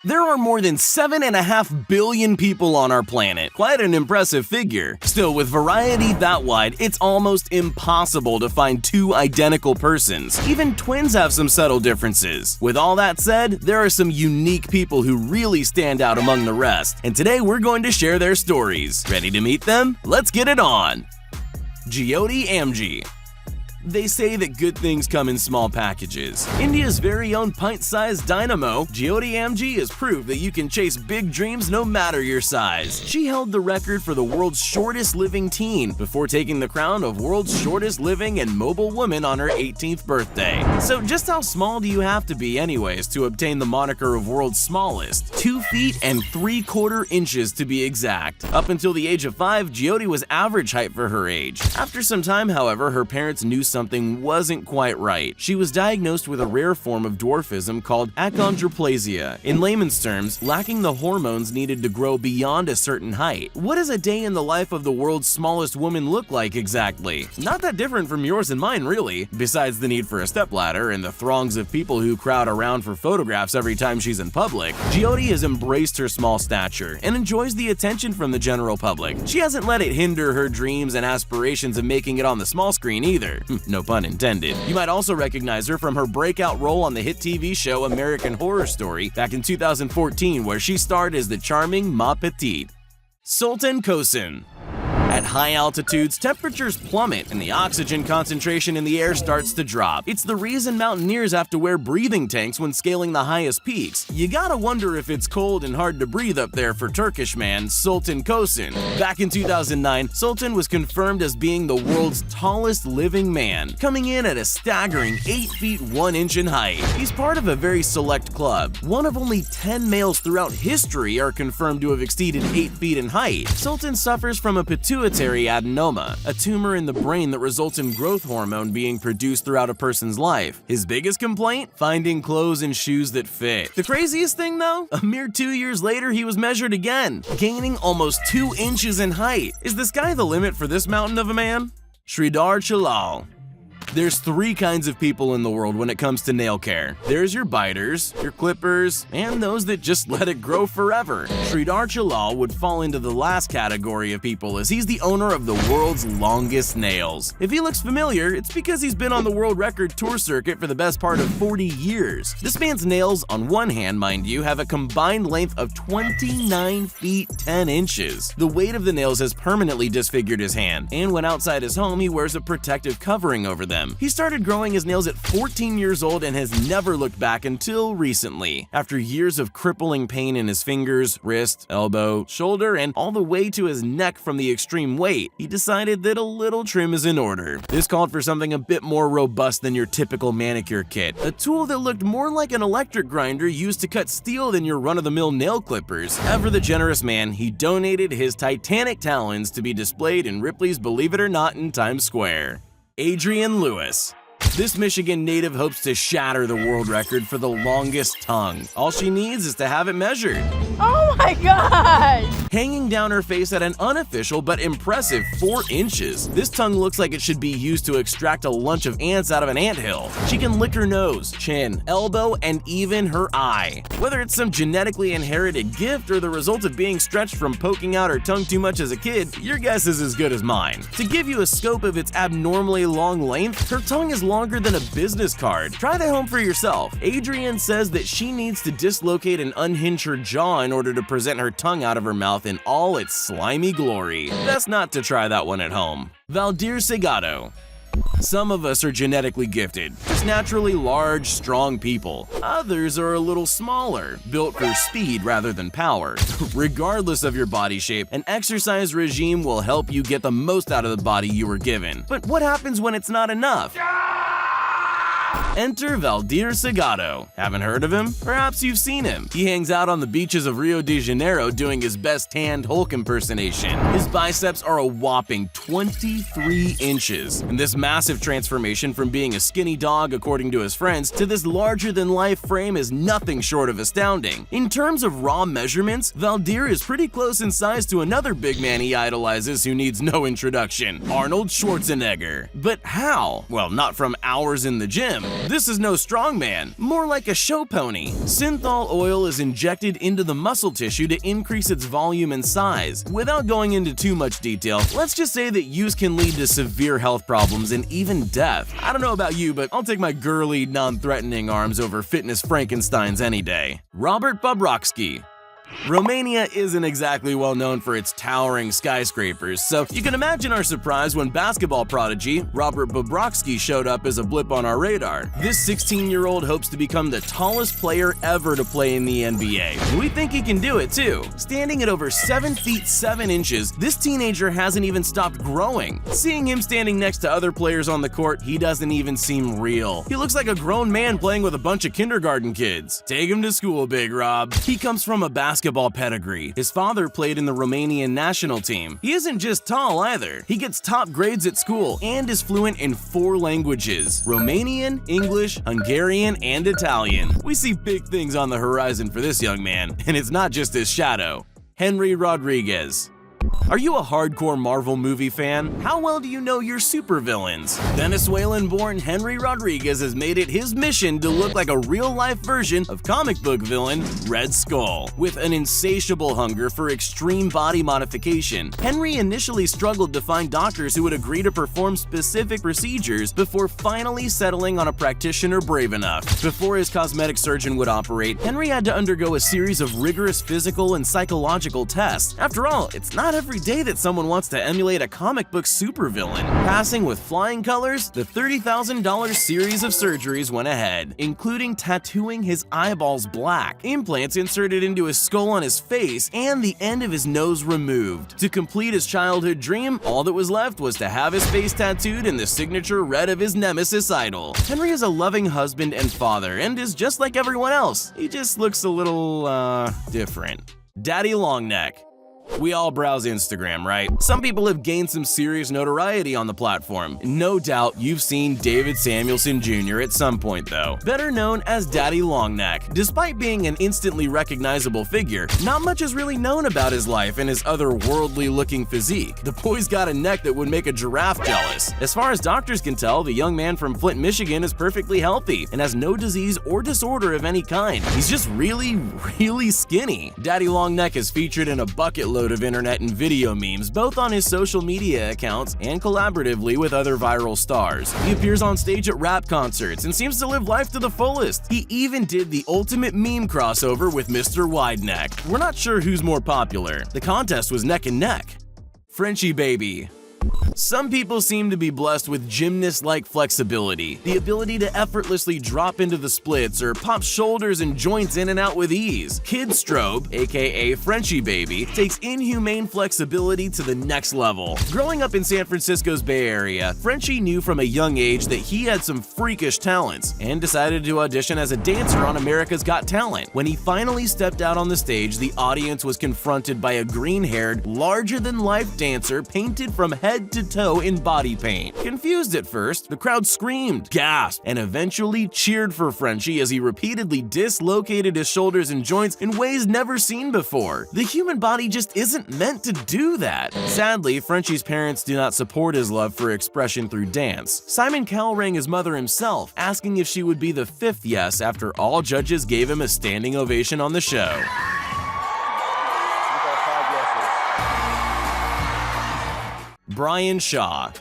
There are more than 7.5 billion people on our planet. Quite an impressive figure. Still, with variety that wide, it's almost impossible to find two identical persons. Even twins have some subtle differences. With all that said, there are some unique people who really stand out among the rest, and today we're going to share their stories. Ready to meet them? Let's get it on! Jyoti Amji. They say that good things come in small packages. India's very own pint-sized dynamo, Jyoti Amji is proof that you can chase big dreams no matter your size. She held the record for the world's shortest living teen before taking the crown of world's shortest living and mobile woman on her 18th birthday. So just how small do you have to be anyways to obtain the moniker of world's smallest? 2 feet and 3/4 inches to be exact. Up until the age of 5, Jyoti was average height for her age. After some time, however, her parents knew something wasn't quite right. She was diagnosed with a rare form of dwarfism called achondroplasia. In layman's terms, lacking the hormones needed to grow beyond a certain height. What does a day in the life of the world's smallest woman look like exactly? Not that different from yours and mine, really. Besides the need for a stepladder and the throngs of people who crowd around for photographs every time she's in public, Jyoti has embraced her small stature and enjoys the attention from the general public. She hasn't let it hinder her dreams and aspirations of making it on the small screen either. No pun intended. You might also recognize her from her breakout role on the hit TV show American Horror Story back in 2014, where she starred as the charming Ma Petite. Sultan Kosin. At high altitudes, temperatures plummet and the oxygen concentration in the air starts to drop. It's the reason mountaineers have to wear breathing tanks when scaling the highest peaks. You gotta wonder if it's cold and hard to breathe up there for Turkish man Sultan Kosin. Back in 2009, Sultan was confirmed as being the world's tallest living man, coming in at a staggering 8 feet 1 inch in height. He's part of a very select club. One of only 10 males throughout history are confirmed to have exceeded 8 feet in height. Sultan suffers from a pituitary adenoma, a tumor in the brain that results in growth hormone being produced throughout a person's life. His biggest complaint? Finding clothes and shoes that fit. The craziest thing though? A mere 2 years later, he was measured again, gaining almost 2 inches in height. Is the sky the limit for this mountain of a man? Sridhar Chalal. There's 3 kinds of people in the world when it comes to nail care. There's your biters, your clippers, and those that just let it grow forever. Sridhar Chalal would fall into the last category of people, as he's the owner of the world's longest nails. If he looks familiar, it's because he's been on the world record tour circuit for the best part of 40 years. This man's nails, on one hand mind you, have a combined length of 29 feet 10 inches. The weight of the nails has permanently disfigured his hand, and when outside his home, he wears a protective covering over them. He started growing his nails at 14 years old and has never looked back until recently. After years of crippling pain in his fingers, wrist, elbow, shoulder, and all the way to his neck from the extreme weight, he decided that a little trim is in order. This called for something a bit more robust than your typical manicure kit, a tool that looked more like an electric grinder used to cut steel than your run-of-the-mill nail clippers. Ever the generous man, he donated his titanic talons to be displayed in Ripley's Believe It or Not in Times Square. Adrian Lewis. This Michigan native hopes to shatter the world record for the longest tongue. All she needs is to have it measured. Oh my gosh! Hanging down her face at an unofficial but impressive 4 inches. This tongue looks like it should be used to extract a lunch of ants out of an anthill. She can lick her nose, chin, elbow, and even her eye. Whether it's some genetically inherited gift or the result of being stretched from poking out her tongue too much as a kid, your guess is as good as mine. To give you a scope of its abnormally long length, her tongue is longer than a business card. Try that home for yourself. Adrian says that she needs to dislocate and unhinge her jaw in order to present her tongue out of her mouth in all its slimy glory. Best not to try that one at home. Valdir Segado. Some of us are genetically gifted, just naturally large, strong people. Others are a little smaller, built for speed rather than power. Regardless of your body shape, an exercise regime will help you get the most out of the body you were given. But what happens when it's not enough? Enter Valdir Segado. Haven't heard of him? Perhaps you've seen him. He hangs out on the beaches of Rio de Janeiro doing his best tanned Hulk impersonation. His biceps are a whopping 23 inches. And this massive transformation from being a skinny dog, according to his friends, to this larger-than-life frame is nothing short of astounding. In terms of raw measurements, Valdir is pretty close in size to another big man he idolizes who needs no introduction, Arnold Schwarzenegger. But how? Well, not from hours in the gym. him. This is no strongman, more like a show pony. Synthol oil is injected into the muscle tissue to increase its volume and size. Without going into too much detail, let's just say that use can lead to severe health problems and even death. I don't know about you, but I'll take my girly, non-threatening arms over fitness Frankensteins any day. Robert Bobrovsky. Romania isn't exactly well known for its towering skyscrapers, so you can imagine our surprise when basketball prodigy Robert Bobrovsky showed up as a blip on our radar. This 16-year-old hopes to become the tallest player ever to play in the NBA. We think he can do it too. Standing at over 7 feet 7 inches, this teenager hasn't even stopped growing. Seeing him standing next to other players on the court, he doesn't even seem real. He looks like a grown man playing with a bunch of kindergarten kids. Take him to school, Big Rob. He comes from a basketball pedigree. His father played in the Romanian national team. He isn't just tall either. He gets top grades at school and is fluent in 4 languages: Romanian, English, Hungarian, and Italian. We see big things on the horizon for this young man, and it's not just his shadow. Henry Rodriguez. Are you a hardcore Marvel movie fan? How well do you know your supervillains? Venezuelan-born Henry Rodriguez has made it his mission to look like a real-life version of comic book villain Red Skull. With an insatiable hunger for extreme body modification, Henry initially struggled to find doctors who would agree to perform specific procedures before finally settling on a practitioner brave enough. Before his cosmetic surgeon would operate, Henry had to undergo a series of rigorous physical and psychological tests. After all, it's not every day that someone wants to emulate a comic book supervillain. Passing with flying colors, the $30,000 series of surgeries went ahead, including tattooing his eyeballs black, implants inserted into his skull on his face, and the end of his nose removed. To complete his childhood dream, all that was left was to have his face tattooed in the signature red of his nemesis idol. Henry is a loving husband and father, and is just like everyone else. He just looks a little, different. Daddy Longneck. We all browse Instagram, right? Some people have gained some serious notoriety on the platform. No doubt you've seen David Samuelson Jr. at some point though, better known as Daddy Longneck. Despite being an instantly recognizable figure, not much is really known about his life and his otherworldly looking physique. The boy's got a neck that would make a giraffe jealous. As far as doctors can tell, the young man from Flint, Michigan is perfectly healthy and has no disease or disorder of any kind. He's just really skinny. Daddy Longneck is featured in a bucket load of internet and video memes, both on his social media accounts and collaboratively with other viral stars. He appears on stage at rap concerts and seems to live life to the fullest. He even did the ultimate meme crossover with Mr. Wideneck. We're not sure who's more popular. The contest was neck and neck. Frenchie Baby. Some people seem to be blessed with gymnast-like flexibility, the ability to effortlessly drop into the splits or pop shoulders and joints in and out with ease. Kid Strobe, aka Frenchie Baby, takes inhumane flexibility to the next level. Growing up in San Francisco's Bay Area, Frenchie knew from a young age that he had some freakish talents and decided to audition as a dancer on America's Got Talent. When he finally stepped out on the stage, the audience was confronted by a green-haired, larger-than-life dancer painted from head to toe in body paint. Confused at first, the crowd screamed, gasped, and eventually cheered for Frenchie as he repeatedly dislocated his shoulders and joints in ways never seen before. The human body just isn't meant to do that. Sadly, Frenchie's parents do not support his love for expression through dance. Simon Cowell rang his mother himself, asking if she would be the 5th yes after all judges gave him a standing ovation on the show. Brian Shaw.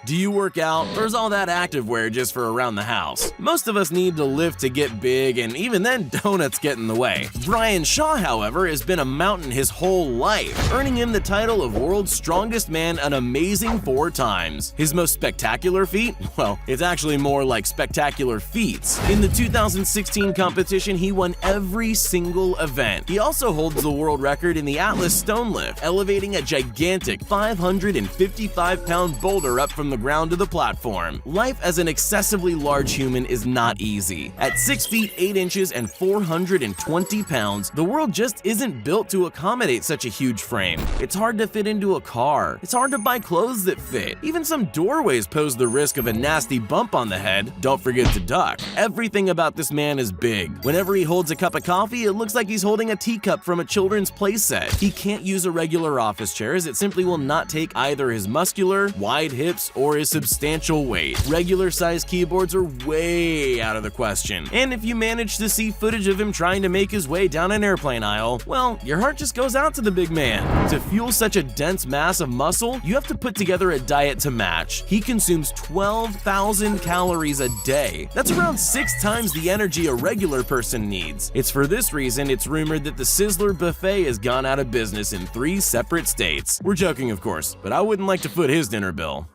Do you work out, or is all that activewear just for around the house? Most of us need to lift to get big, and even then, donuts get in the way. Brian Shaw, however, has been a mountain his whole life, earning him the title of World's Strongest Man an amazing 4 times. His most spectacular feat? Well, it's actually more like spectacular feats. In the 2016 competition, he won every single event. He also holds the world record in the Atlas Stone Lift, elevating a gigantic 555-pound boulder up from the ground to the platform. Life as an excessively large human is not easy. At 6 feet 8 inches and 420 pounds, the world just isn't built to accommodate such a huge frame. It's hard to fit into a car. It's hard to buy clothes that fit. Even some doorways pose the risk of a nasty bump on the head. Don't forget to duck. Everything about this man is big. Whenever he holds a cup of coffee, it looks like he's holding a teacup from a children's playset. He can't use a regular office chair as it simply will not take either his muscular, wide hips, or his substantial weight. Regular-sized keyboards are way out of the question. And if you manage to see footage of him trying to make his way down an airplane aisle, well, your heart just goes out to the big man. To fuel such a dense mass of muscle, you have to put together a diet to match. He consumes 12,000 calories a day. That's around 6 times the energy a regular person needs. It's for this reason it's rumored that the Sizzler buffet has gone out of business in 3 separate states. We're joking, of course, but I wouldn't like to foot his dinner bill.